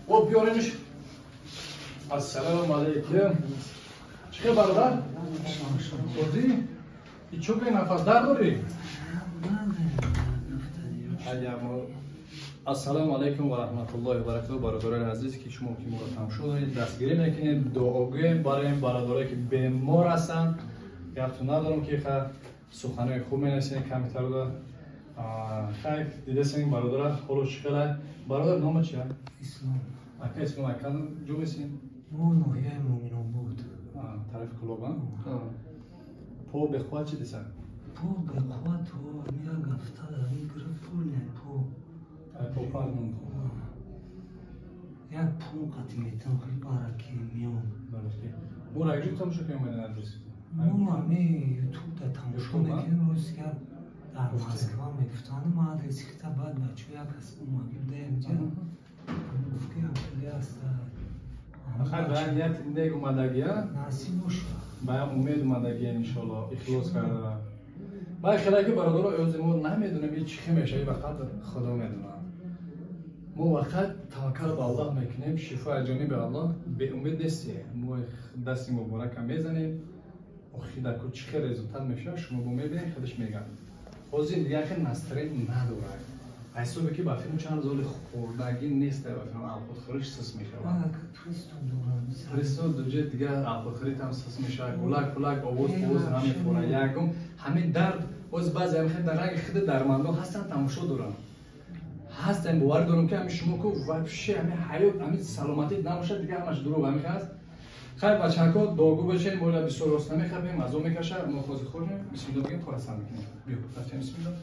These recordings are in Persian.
O biyormuş. Assalamu alaikum. Çıkıyor barbar. Ozi. çok nefes dar dاری. السلام علیکم و رحمت الله و برکاته برادران عزیز که شما که ما را تماشا دارید دستگیری میکنید دعاگویی برای این برادرایی که بیمار هستند گفتم ندارم که سخنای خوب مینویسین کامنتر رو خیلی دیده سین برادر خلوش شکل برادر نام چیه؟ اسلام اکا اسلام اکا جو میسین؟ ما نوحیه مومنان بود طرف کلوبان؟ پو بخواه چی دیسن؟ پو بخواه تو میا گفته این گرفت نه پو پوپارمون یک پو قطمیتم خیلی برکی میام او را اگه تماشا کنیم من ادرس ما همی یوتیوب در تماشا میکنیم روز که در مسکو میگفتن ما ادرسی که بعد بچه یک از اون مگیده اینجا گفتی هم خیلی است خیلی باید یک نیگ اومدگی ها نصیب شد باید امید اومدگی انشالله اخلاص کرده باید خیلی که برادر اوزی ما نمیدونم این چی میشه این وقت خدا میدونم ما وقت توکل به الله میکنیم شفا جانب الله به امید نیستیم ما دست مبارک میزنیم و خیلی در کل چی خیلی رزولتات میشه شما با میبینید خودش میگم اوزی دیگه خیلی نسترین نداره حسابی که با فیلم چند زول خوردگی نیست با فیلم الخودخوریش سس میشه پریستو دوجه دیگه الخودخوریت هم سس میشه کلک آواز نمیخوره یکم همین درد از بعضی هم خیلی در رنگ خیلی درماندان هستن تماشا دارن هستن باور دارم که همین شما که وابشه همین حیات همین سلامتی نباشه دیگه همش دروغ همین هست خیلی بچه ها داغو بشه مولا بسیار راست نمیخوابیم از اون میکشه ما خواهد خوریم بسم الله بگیم خواهد سر میکنیم بیا رفتیم بسم الله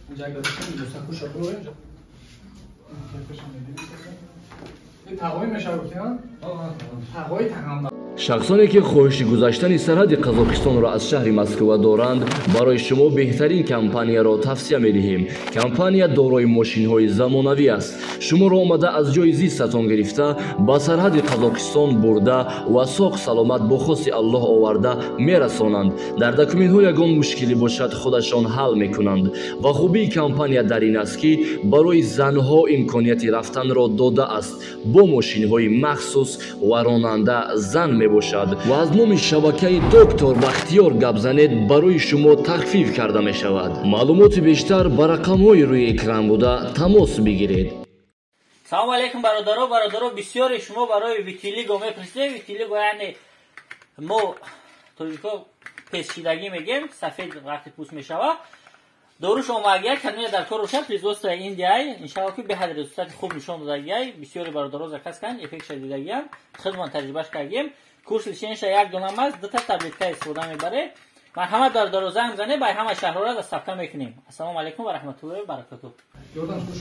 اینجا اگر داشتیم دوستا خوش شد برو اینجا این تقویم میشه بکنم تقوی تقام شخصانی که خواهش گذاشتن سرحد قزاقستان را از شهر مسکو دارند برای شما بهترین کمپانی را توصیه می‌دهیم. کمپانی دارای ماشین‌های زمانوی است. شما را آمده از جای زیستتان گرفته با سرحد قزاقستان برده و ساق سلامت با خواست الله آورده میرسانند. در دکومنت‌ها یگان مشکلی باشد خودشان حل می‌کنند. و خوبی کمپانی در این است که برای زنها امکانیت رفتن را داده است با ماشین‌های مخصوص و راننده زن باشد و از نام شبکه دکتر بختیار گپ زنید برای شما تخفیف کرده می شود. معلومات بیشتر بر رقم‌های روی اکران بوده تماس بگیرید. سلام علیکم برادرو بسیار شما برای ویتیلیگو می‌پرسید. ویتیلیگو یعنی ما توجیکو پیچیدگی میگیم سفید وقتی پوست میشوه داروش اومگی کنه در کار روشن پریزوست ایندیای انشالله که به حد رزولت خوب نشون دادگی بسیار برادرو زکاس کن افکت دیدگی خدمت تجربهش کردیم کورس لیسنس یک دونه است دو تا تبلیغ استفاده میبره مرحمت در دروازه هم زنه بای همه شهر را ثبت میکنیم. السلام علیکم و رحمت الله و برکاته. یادم خوش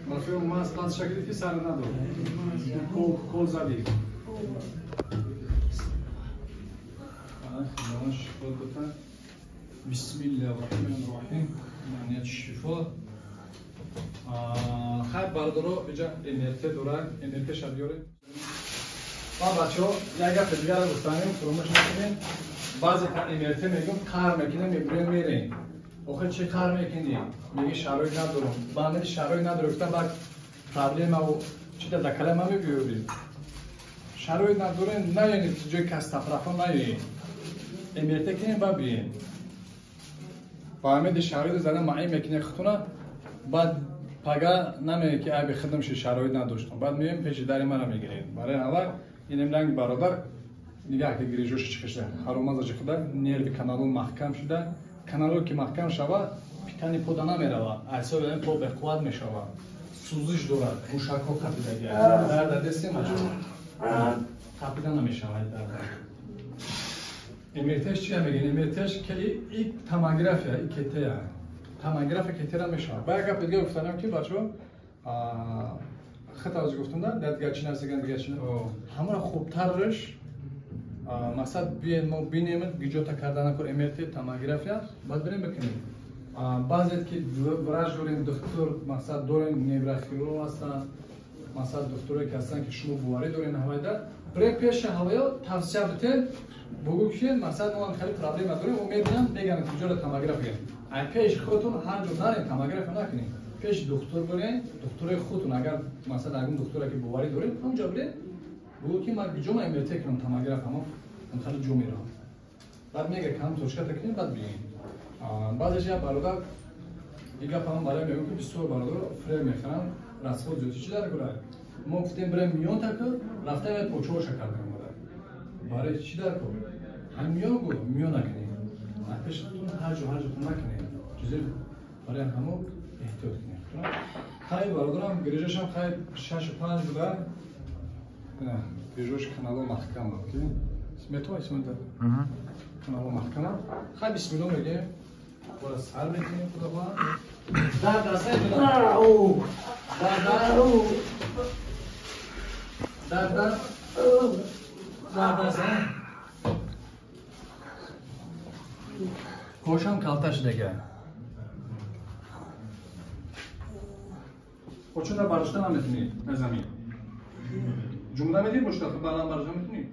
مافیا ما از پس شکلی سر نداره کل زدی بسم الله الرحمن الرحیم معنیت شفا خیلی برادرها اینجا انرژی داره انرژی شبیاره و بچه ها یک گفت دیگر رو گفتنیم فراموش نکنیم بعضی انرژی میگم کار میکنیم میبریم میریم آخه چه کار میکنیم میگی شرایط ندارم بعد شرایط ندارم گفتن بعد پرابلم و چی در کلمه میبیوریم شرایط نداریم نه یعنی جای کس تفرقه نیاییم انرژی کنیم و بیاییم با همه شرایط زدن معین میکنه خطونه بعد پگه نمیگه که ای بخدم شرایط نداشتم بعد میگیم پیش در من میگیرید برای اول این رنگ برادر نگاه که گریجوش چکشته هروماز چکشته نرو کانالو محکم شده کانالو که محکم شود پیتانی پودا نمیروه اعصاب این پو به قوت میشود سوزش دارد موشک‌ها قپیدگی درد دستی قپیده نمیشود درد امرتش چی میگن امرتش که این توموگرافی این کته توموگرافی کته را میشه بعد دیگه گفتم که بچه‌ها خطا از گفتم نه دیگه چی نزدیکن دیگه چی همه را خوبترش مثلا بیاین ما ببینیم گیجوتا کردن کار امرت توموگرافی بعد بریم بکنیم بعضی که وراج دارین دکتر مثلا دارین نوروخیرورگ هستن مثلا دکتری که هستن که شما بواری دارین هوایدا برای پیش هوایا توصیه بده بگو که مثلا ما خیلی پرابلم داریم و میبینم میگن کجا رو توموگراف بگیرید ای پیش خودتون هر جور نرین توموگراف نکنین پیش دکتر برین دکتر خودتون اگر مثلا اون دکتری که بواری دارین اونجا برین بگو که ما کجا ما امریت کنم توموگراف هم خیلی جو میرم بعد میگه کام توشکا تکنین بعد بیاین بعدش یا برادر دیگه فهم برای میگم که 20 برادر فریم میخرم راسخود زیادی چی داره گرای ما گفتیم برای میون تا که رفته باید پوچو شکر کنیم برای چی داره کو هم میون نکنیم پیشتون هر جا نکنیم چیزی برای همو احتیاط کنیم خیلی برادرم گریجش هم خیلی 6 و 5 بوده نه گریجش کانال محکم بود که اسمتو کانال محکم خیلی بسم الله میگه برای سر میکنیم خدا با در دسته کوشم کالتاش دیگه کوچون در برداشتن هم میتونی نزمین جمله میدید باشته خب برام برداشتن میتونی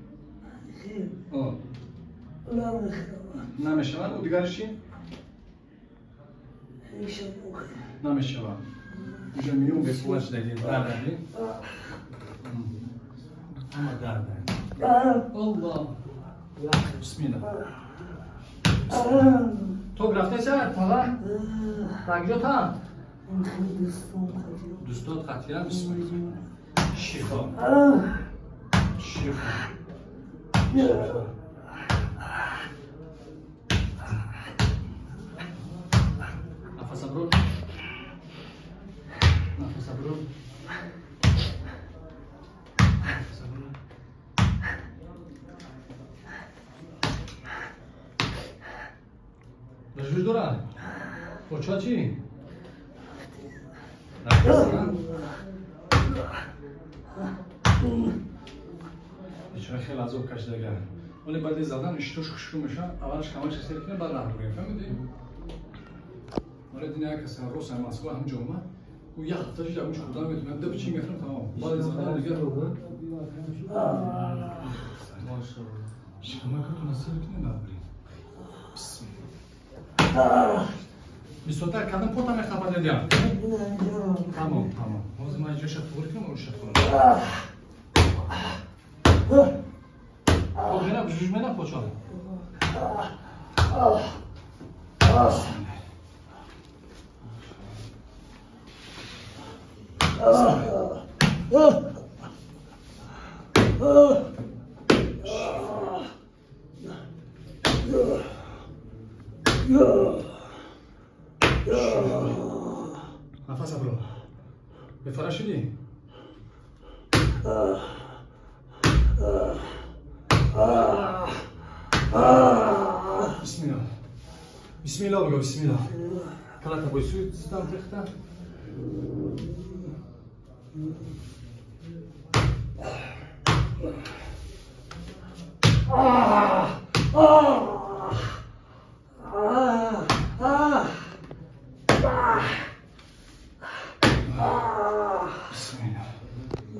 نمیشه من او دیگرشی؟ نمیشه من اینجا میون به قوش دیدید دردی اما درده الله بسم الله تو گرفته سر فقط رگجا تا دوستات قطعی بسم الله شفا نفس برو رجوع دارن پوچا چی؟ بیچاره خیلی از او کش دیگه ولی بعد زدن اشتوش خشکو میشه اولش کمش استیر کنه بعد راه بریم فهمیدی؟ ولی دیگه کسی روز هم مسئول هم جمعه و یه هفتهش جمعش خدا میتونه ده بچی میخوام تمام بعد زدن دیگه رو بود شما که نصیر کنه بعد بریم بسم الله بیستوتر کدام پورتا میخواد دیدم تمام موضوع ما اینجا شد پور کنم و شد کنم خب میرم بجوش میرم پوچاله نفس برو بفرش شدی بسم الله بگو بسم الله کلا تا بایسوی زدم تخته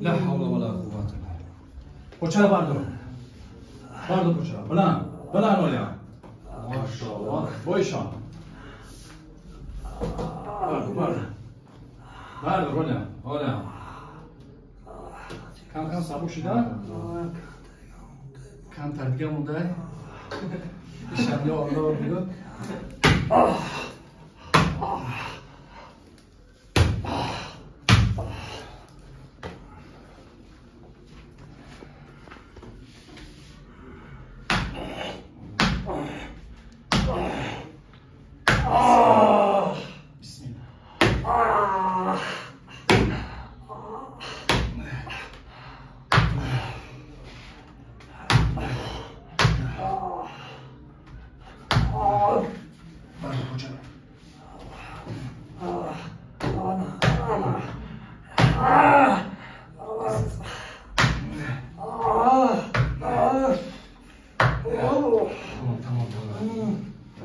لا حول ولا قوة الا بالله. پوچه بردار پوچه بلند نولیا ماشاءالله بایشان بردار بلند کم سبو شده کم تر دیگه مونده شبیه آنها رو بیدن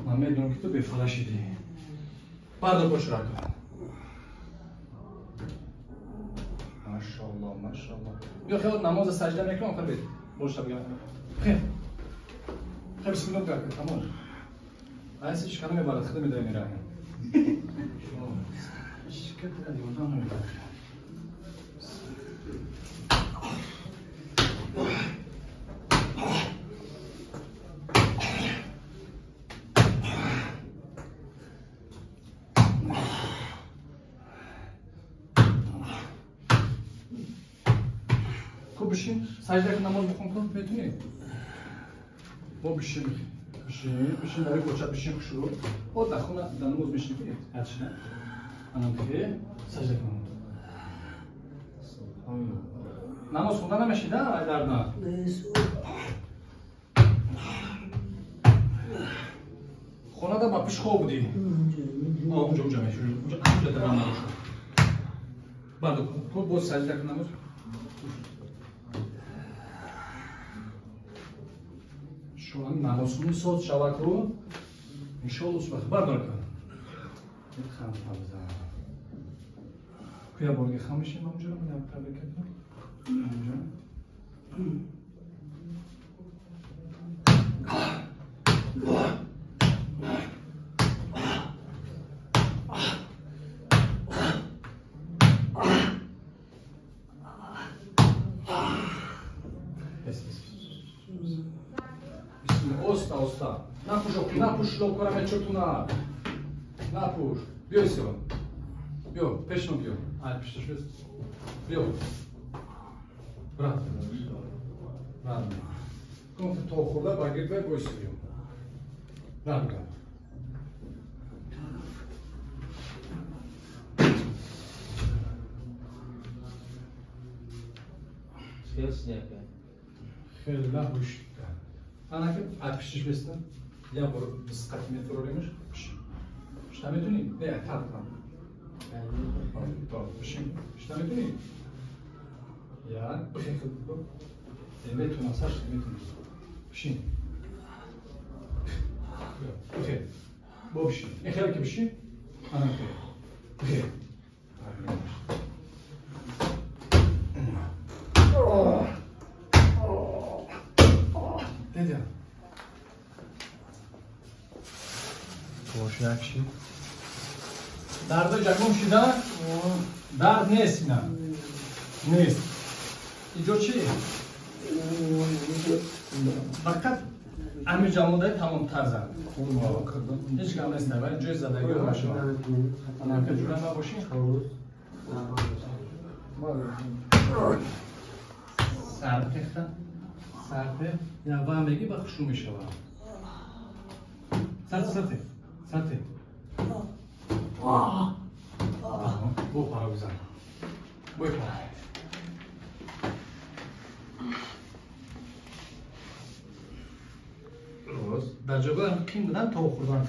من میدونم که تو بفرشیدی بردار باش را کن. ماشاءالله ماشاءالله. بیا خیلی نماز سجده میکنم آخر بید. باش تا بگم. خیلی. خیلی بسم الله کرد. تمام. ایسی چیکار میبرد خود میده میره. شکر دیگه اونجا نمیبرد. بشین سجده کن نماز بخون کن میتونی با بشین بشین برای کوچه بشین شروع با دخونه در نماز بشین کنید هرچی نه انم که سجده کن نماز خوندن نمیشیده ای درد نه خونه دا با پیش خواب بودی اونجا میشه اونجا در نماز بعد کن باز سجده کن نماز شما نمازخونی ساز شود رو انشاءالله صبح بردار کن یک خم بزن کیا بارگی خم میشیم اونجا رو من تبریک کردم اونجا Osta. Napuš lo korame črtuna. Napuš. Bio si on. Bio, pečno bio. Ajde, pišta švest. Bio. Brat. Brat. Kom te to okurda, bagir ve boj si bio. Brat ga. Хелла хушта. Ana ki alpişiş beslen. Ya bu sıkat meteorolojimiz. İşte metuni. Ne tatlı. Tamam. İşte metuni. Ya bu şey bu. Metuna saç metuni. Pişin. Bu şey. Bu pişin. Ne kadar ki pişin? Ana ki. Bu şey. Dedi. Boş yakşı. Darda jagom shida. Dard nest ina. Nest. Ijo chi? Faqat amir jamoda tamom tarza. Hech gam nest nima. Joy zadagi boshi. Ana ka jura ma boshi. Sartexta. Sarte. Ya вам беги ба хушу мешава. Сарте. Сарте. Бо пара бизан. Бой пара. Роз. Дар ҷойгоҳи қим будан то хӯрдан.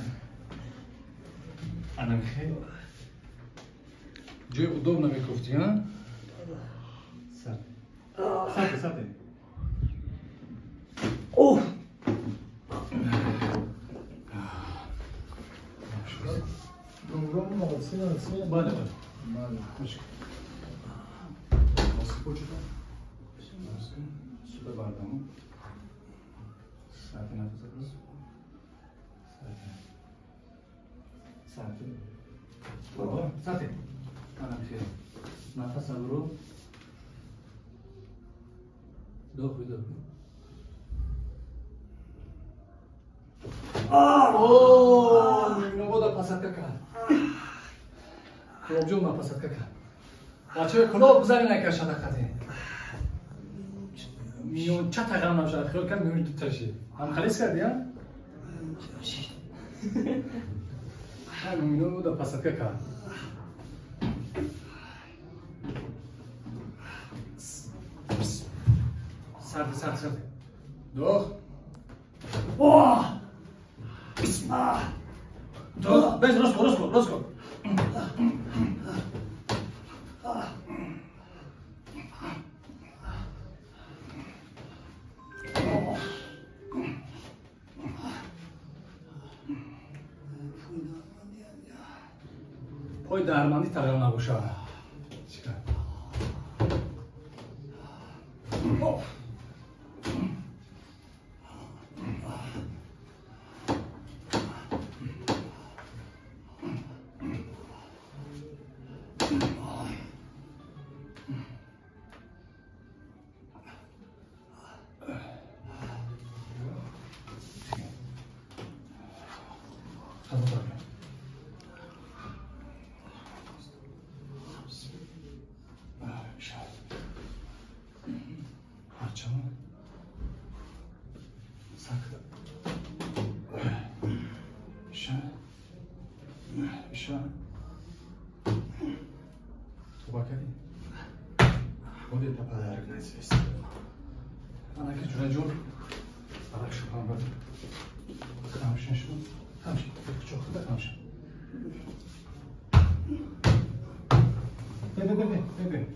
Анам хел. Ҷои удобно мекуфти, а? Сарте. Сарте, сарте. Oh! Bale, bale. Nasıl poçeta? Suda bardağı mı? Saati nefes alırız. Saati. Saati. Saati. Ana bir şey. Nefes alırız. Doğru. Ну вода посадка ка. Пробжон на посадка ка. Бача кулоб бзани на кашада каде. Мион чата гам навша хел кам мион туташи. Ам халис карди я? Ну вода посадка ка. Сарди. Дох. О! Да, без Роско. پای درمانی تقریبا نباشه. چیکار؟ ببین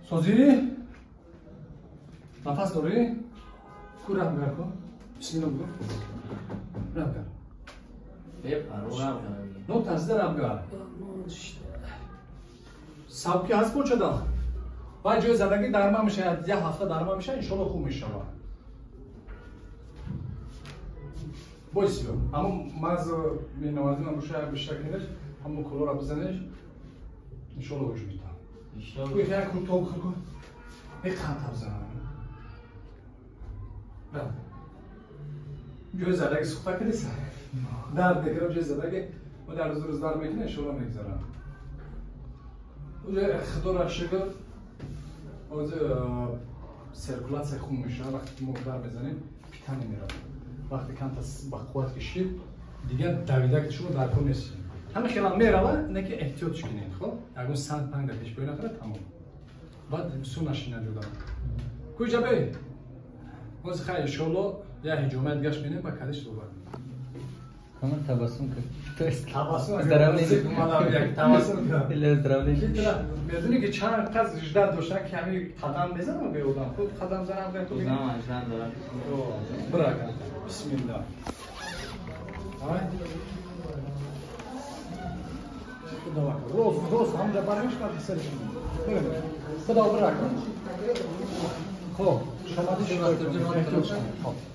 سوزی نفس داری؟ کو رحم گر کن بسم الله بگو رحم گر نو تازده رحم گر سبکی هست پوچه دا و جای زدگی درما میشه یه هفته درما میشه انشالله خوب میشه بایسیو اما مز نوازی من بشه بیشتر کنیش همون کلو را بزنیش انشالله وجود میتونم کوی خیلی کن تو بخور کن یک خط بزنم جای زدگی سخته کنیست درد بگیرم جای زدگی و در روز در میکنه انشالله میگذارم اونجا خدا را شکر از سرکولاسیون خون میشه وقتی مقدار بزنیم پیتن میره وقتی کانت با قوت کشید دیگه دویده شما در کون نیست همه خیلی میره اینه که احتیاط کنید خب اگه سنت پنگ پیش بیاین نکنه تمام بعد سو نشینه جدا کجا بی از خیلی ان شاء الله یه هجومت گشت بینیم با کدش صحبت کامل تبسم کرد تبسم درام نیست تبسم کرد درام نیست میدونی که چند قض جدا داشتن که همین قدم بزنم به اونم خود قدم زنم به تو بزنم اجدان دارم برکت بسم الله روز هم جبرانش کرد سرش خدا برکت خب شما دیگه